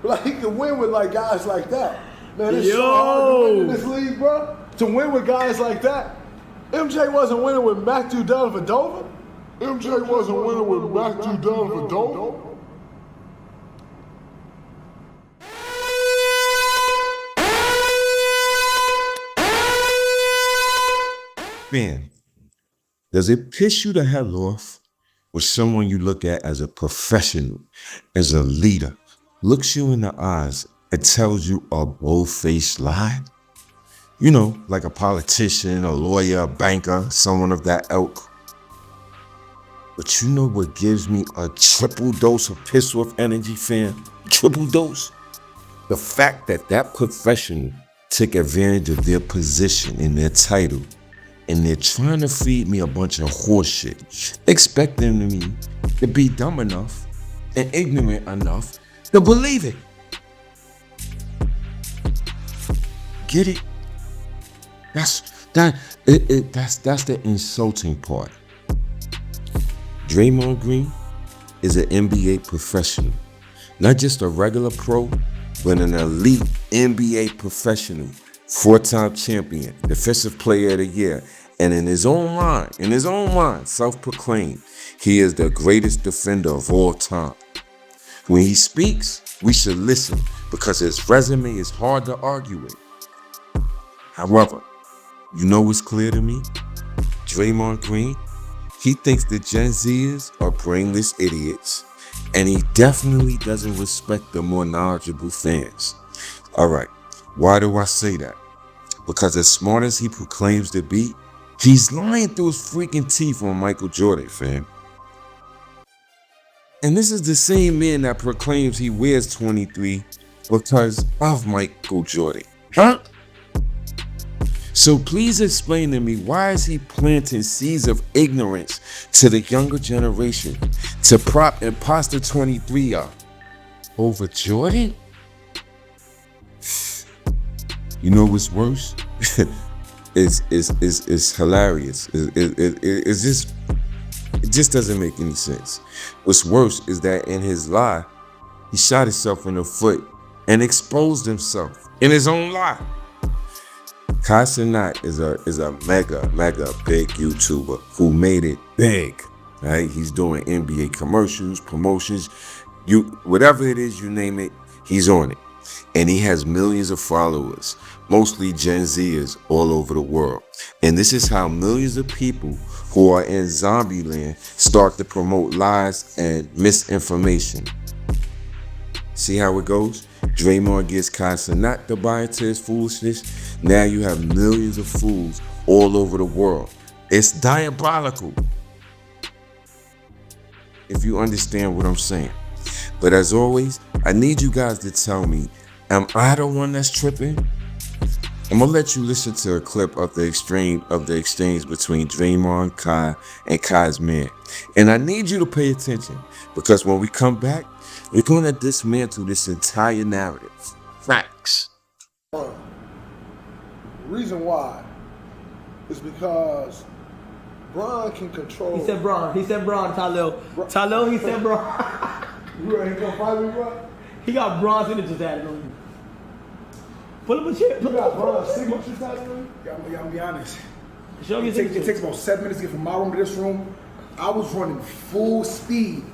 Like, he can win with, like, guys like that. Man, it's so hard to win in this league, bro. To win with guys like that. MJ wasn't winning with Matthew Dellavedova. MJ wasn't winning with Matthew Dellavedova. Man, does it piss you the hell off when someone you look at as a professional, as a leader, looks you in the eyes and tells you a bold-faced lie? You know, like a politician, a lawyer, a banker, someone of that ilk. But you know what gives me a triple dose of piss-off energy, fam? Triple dose? The fact that that professional took advantage of their position and their title, and they're trying to feed me a bunch of horseshit, expecting me to be dumb enough and ignorant enough to believe it. Get it? That's the insulting part. Draymond Green is an NBA professional, not just a regular pro, but an elite NBA professional. 4-time champion, defensive player of the year, and in his own mind, self-proclaimed, he is the greatest defender of all time. When he speaks, we should listen because his resume is hard to argue with. However, you know what's clear to me? Draymond Green, he thinks the Gen Zers are brainless idiots, and he definitely doesn't respect the more knowledgeable fans. All right, why do I say that? Because as smart as he proclaims to be, he's lying through his freaking teeth on Michael Jordan, fam. And this is the same man that proclaims he wears 23 because of Michael Jordan. Huh? So please explain to me, why is he planting seeds of ignorance to the younger generation to prop imposter 23 up over Jordan? You know what's worse? It's hilarious. It just doesn't make any sense. What's worse is that in his lie, he shot himself in the foot and exposed himself in his own lie. Kai Cenat is a mega big YouTuber who made it big. Right? He's doing NBA commercials, promotions, whatever it is, you name it, he's on it. And he has millions of followers, mostly Gen Zers all over the world. And this is how millions of people who are in zombie land start to promote lies and misinformation. See how it goes? Draymond gets Kai Cenat to buy into his foolishness. Now you have millions of fools all over the world. It's diabolical, if you understand what I'm saying. But as always, I need you guys to tell me, am I the one that's tripping? I'm gonna let you listen to a clip of the exchange between Draymond, Kai, and Kai's man. And I need you to pay attention, because when we come back, we're gonna dismantle this entire narrative. Facts. The reason why is because Bron can control. He said Bron, Talil. Talil, he said Bron. You ready to go fight me, bro? He got Bron's signatures added on him. Pull up a chair. You got Bron's signatures added on you? I'm gonna be honest. Show me It takes about 7 minutes to get from my room to this room. I was running full speed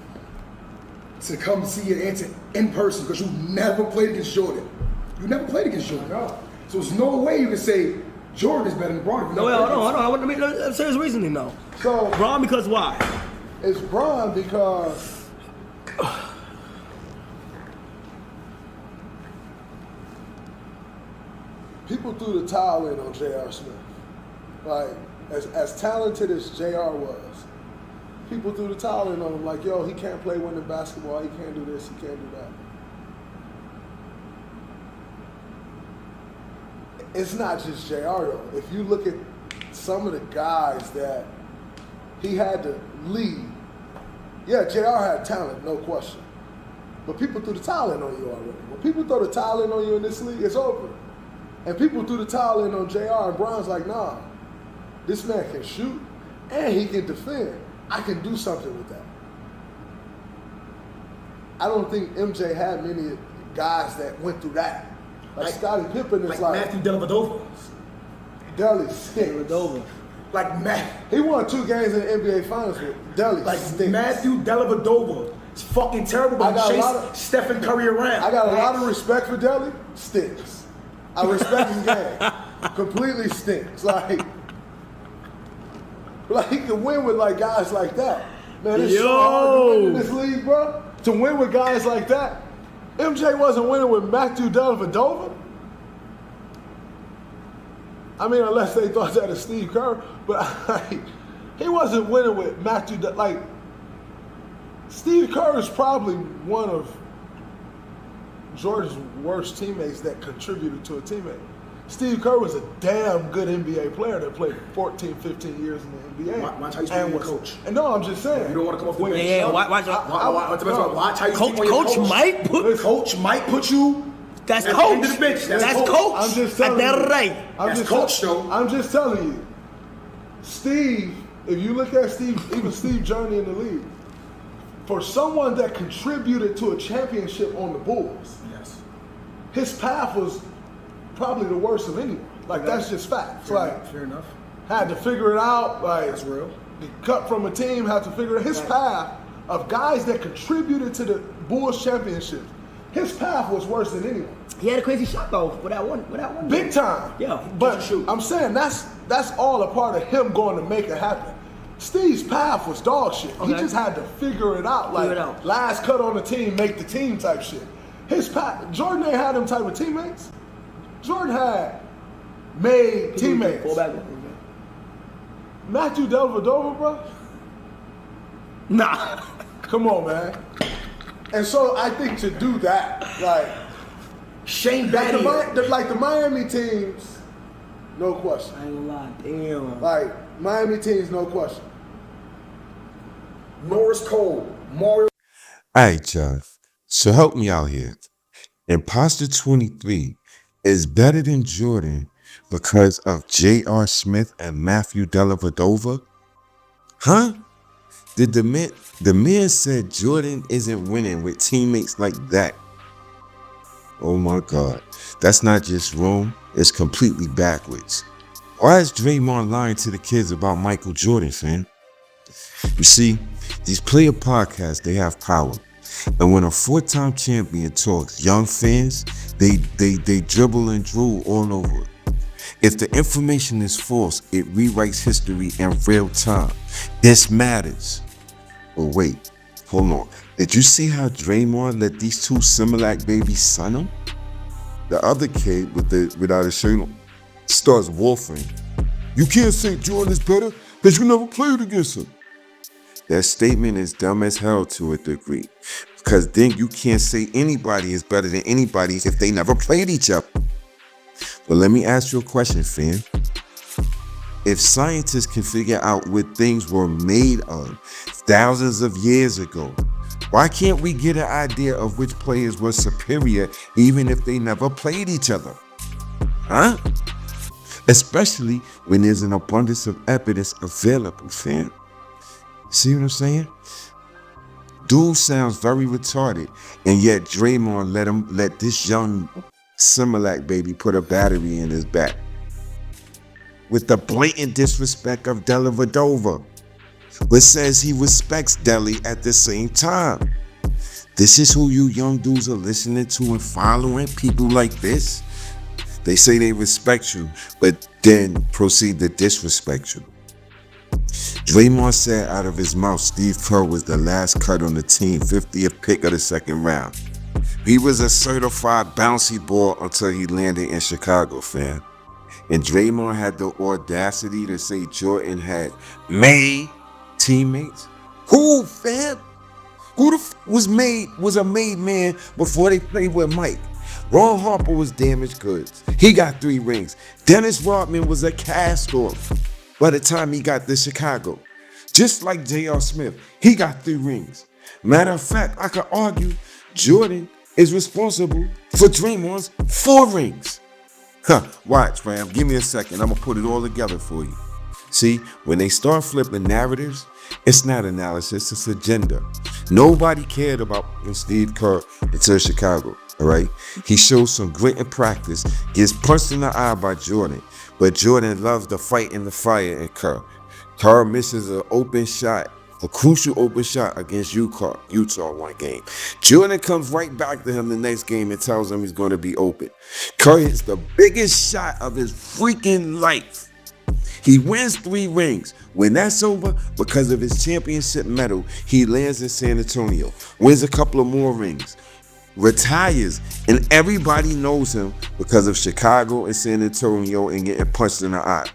to come see your answer in person because you never played against Jordan. You never played against Jordan. No. So there's no way you can say Jordan is better than Bron. No, hold on. I want to make a serious reasoning though. So Bron because why? it's Bron because people threw the towel in on J.R. Smith. Like, as talented as J.R. was, people threw the towel in on him like, yo, he can't play winning basketball, he can't do this, he can't do that. It's not just J.R. though. If you look at some of the guys that he had to lead, yeah, J.R. had talent, no question. But people threw the towel in on you already. When people throw the towel in on you in this league, it's over. And people threw the towel in on J.R. and Bron's like, nah, this man can shoot and he can defend. I can do something with that. I don't think MJ had many guys that went through that. Like Scottie Pippen is like Matthew Dellavedova. Deli stinks. Like He won 2 games in the NBA Finals with Deli stinks. Matthew Dellavedova. It's fucking terrible, but he chased Stephen Curry around. I got a lot of respect for Deli. Stinks. I respect his game. Completely stinks. Like he can win with like guys like that. Man, it's so hard to win in this league, bro. To win with guys like that. MJ wasn't winning with Matthew Dellavedova. I mean, unless they thought that of Steve Kerr, but he wasn't winning with Matthew. Like Steve Kerr is probably one of Jordan's worst teammates that contributed to a teammate. Steve Kerr was a damn good NBA player that played 14, 15 years in the NBA. Watch how you speak when you're coach. And no, I'm just saying. You don't want to come off the bench. Yeah, watch Watch how you speak when you're Coach might put you. That's at coach. the end of the bench. That's coach. I'm just telling you. Right. That's coach, though. I'm just telling you. Steve, if you look at Steve, even Steve Journey in the league, for someone that contributed to a championship on the Bulls, Yes. his path was probably the worst of anyone. Like, that's just fact. Fair enough. Had to figure it out. Like, That's real. Cut from a team, had to figure it out. His path of guys that contributed to the Bulls championships, his path was worse than anyone. He had a crazy shot though with that one. Big time. Yeah. But I'm saying that's all a part of him going to make it happen. Steve's path was dog shit. He just had to figure it out. Like, last cut on the team, make the team type shit. His path, Jordan ain't had them type of teammates. Jordan had made teammates. Matthew Dellavedova, bro? Nah. Come on, man. And so I think to do that, like Shane like Battier. the Miami teams, no question. I ain't gonna lie. Damn. Like Miami teams, no question. Norris Cole. Mario. Alright, John. So help me out here. Imposter 23 is better than Jordan because of J.R. Smith and Matthew Dellavedova? Huh? The man said Jordan isn't winning with teammates like that. Oh my God. That's not just wrong, it's completely backwards. Why is Draymond lying to the kids about Michael Jordan, fam? You see, these player podcasts, they have power. And when a 4-time champion talks, young fans, they dribble and drool all over it. If the information is false, it rewrites history in real time. This matters. Oh wait, hold on. Did you see how Draymond let these 2 Similac babies son him? The other kid without a shirt on starts wolfing. You can't say Jordan is better because you never played against him. That statement is dumb as hell to a degree, because then you can't say anybody is better than anybody if they never played each other. But let me ask you a question, fam. If scientists can figure out what things were made of thousands of years ago, why can't we get an idea of which players were superior even if they never played each other? Huh? Especially when there's an abundance of evidence available, fam. See what I'm saying? Dude sounds very retarded, and yet Draymond let this young Similac baby put a battery in his back. With the blatant disrespect of Dellavedova, but says he respects Deli at the same time. This is who you young dudes are listening to and following, people like this? They say they respect you, but then proceed to disrespect you. Draymond said out of his mouth Steve Kerr was the last cut on the team, 50th pick of the second round. He was a certified bouncy ball until he landed in Chicago, fam. And Draymond had the audacity to say Jordan had made teammates. Who, fam? Who was a made man before they played with Mike? Ron Harper was damaged goods. He got 3 rings. Dennis Rodman was a cast off by the time he got to Chicago. Just like J.R. Smith, he got 3 rings. Matter of fact, I could argue Jordan is responsible for Draymond's 4 rings. Watch, fam. Give me a second. I'm going to put it all together for you. See, when they start flipping narratives, it's not analysis, it's agenda. Nobody cared about when Steve Kerr until Chicago. All right. He shows some grit in practice, gets punched in the eye by Jordan, but Jordan loves the fight in the fire in Kerr. Kerr misses an open shot, a crucial open shot against Utah one game. Jordan comes right back to him the next game and tells him he's going to be open. Kerr hits the biggest shot of his freaking life. He wins 3 rings. When that's over, because of his championship medal, he lands in San Antonio, wins a couple of more rings, retires, and everybody knows him because of Chicago and San Antonio and getting punched in the eye.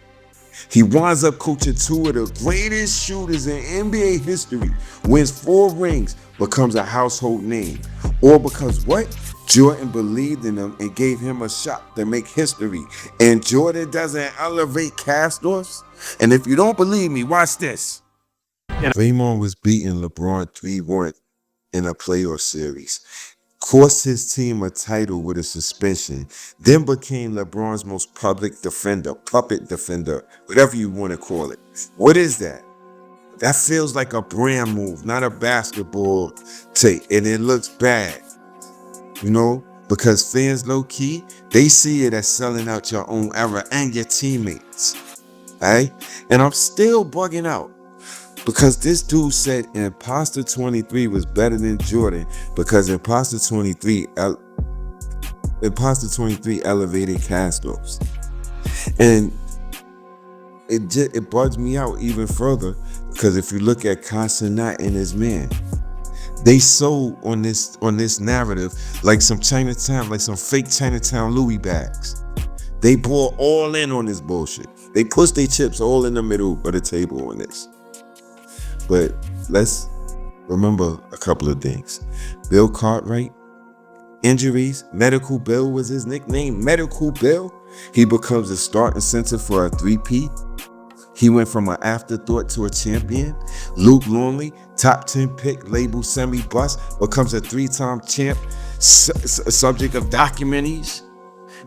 He winds up coaching 2 of the greatest shooters in NBA history, wins 4 rings, becomes a household name. All because what? Jordan believed in him and gave him a shot to make history. And Jordan doesn't elevate cast-offs. And if you don't believe me, watch this. Draymond was beating LeBron 3-1 in a playoff series. Cost his team a title with a suspension, then became LeBron's most puppet defender, whatever you want to call it. What is that? That feels like a brand move, not a basketball take, and it looks bad, you know, because fans low-key, they see it as selling out your own era and your teammates, right? And I'm still bugging out. Because this dude said Imposter 23 was better than Jordan because Imposter 23 elevated cast-offs. And it bugs me out even further because if you look at Kai Cenat and his man, they sold on this narrative like some Chinatown, like some fake Chinatown Louis bags. They bought all in on this bullshit. They pushed their chips all in the middle of the table on this. But let's remember a couple of things. Bill Cartwright, injuries, Medical Bill was his nickname, Medical Bill. He becomes a starting center for a 3-peat. He went from an afterthought to a champion. Luke Longley, top 10 pick, labeled semi-bust, becomes a 3-time champ, subject of documentaries.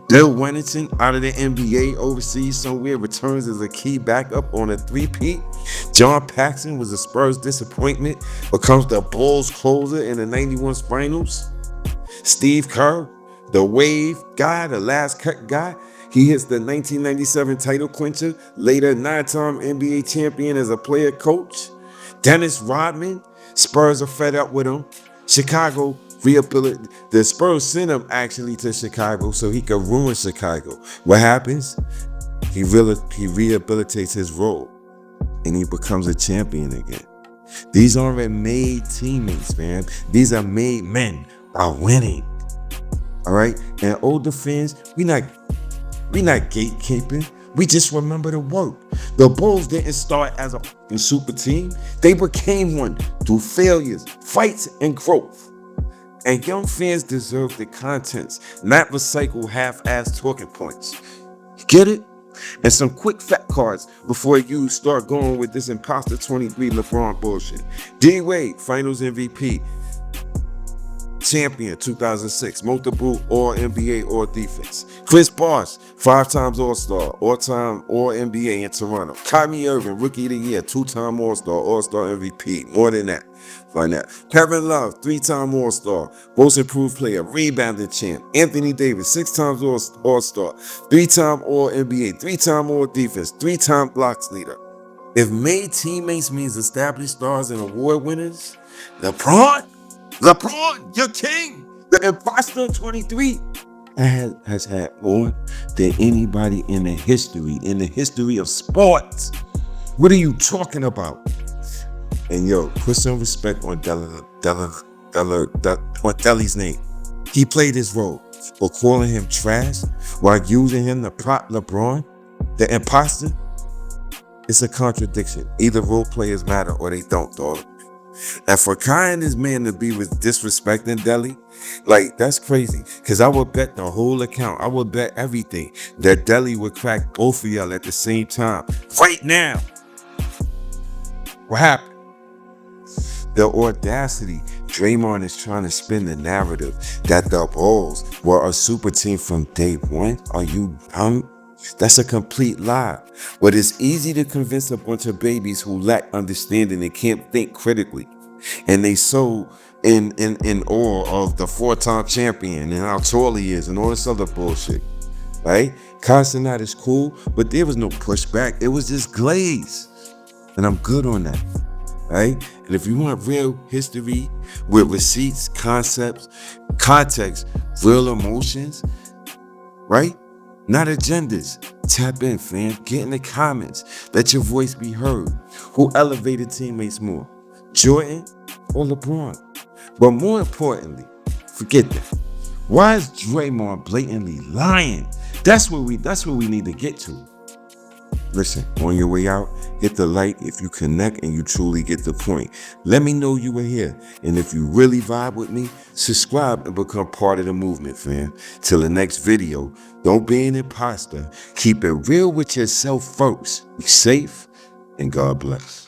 Bill Wennington, out of the NBA overseas somewhere, returns as a key backup on a 3-peat. John Paxson was a Spurs disappointment, becomes the Bulls closer in the 91 finals. Steve Kerr, the wave guy, the last cut guy, he hits the 1997 title clincher, later 9-time NBA champion as a player coach. Dennis Rodman, Spurs are fed up with him. Chicago, the Spurs sent him actually to Chicago so he could ruin Chicago. What happens? He rehabilitates his role and he becomes a champion again. These aren't made teammates, man. These are made men by winning. All right? And older fans, we not gatekeeping. We just remember the work. The Bulls didn't start as a super team. They became one through failures, fights, and growth. And young fans deserve the contents, not recycle half-ass talking points. Get it? And some quick fact cards before you start going with this Imposter 23 LeBron bullshit. D Wade, Finals MVP, champion 2006, multiple All-NBA All-Defense. Chris Bosh, 5 times All-Star, all-time All-NBA in Toronto. Kyrie Irving, Rookie of the Year, 2-time All-Star, All-Star MVP. More than that. Find that. Kevin Love, 3-time All-Star, Most Improved Player, Rebounding Champ. Anthony Davis, 6 times All-Star, 3-time All-NBA, 3-time All-Defense, 3-time blocks leader. If made teammates means established stars and award winners, LeBron, your king, the Imposter 23, has had more than anybody in the history of sports. What are you talking about? And yo, put some respect on Deli's name. He played his role, but calling him trash while using him to prop LeBron, the imposter, it's a contradiction. Either role players matter or they don't, dog. And for Kai and his man to be with disrespecting Deli, like, that's crazy. Because I would bet the whole account, I would bet everything that Deli would crack both of y'all at the same time. Right now. What happened? The audacity. Draymond is trying to spin the narrative that the Bulls were a super team from day one. Are you dumb? That's a complete lie. But it's easy to convince a bunch of babies who lack understanding and can't think critically. And they sold in awe of the 4-time champion and how tall he is and all this other bullshit, right? Kai Cenat is cool, but there was no pushback. It was just glaze. And I'm good on that, right? And if you want real history with receipts, concepts, context, real emotions, right? Not agendas. Tap in, fam. Get in the comments. Let your voice be heard. Who elevated teammates more? Jordan or LeBron? But more importantly, forget that. Why is Draymond blatantly lying? That's what we need to get to. Listen, on your way out, hit the like if you connect and you truly get the point. Let me know you were here. And if you really vibe with me, subscribe and become part of the movement, fam. Till the next video, don't be an imposter. Keep it real with yourself first. Be safe and God bless.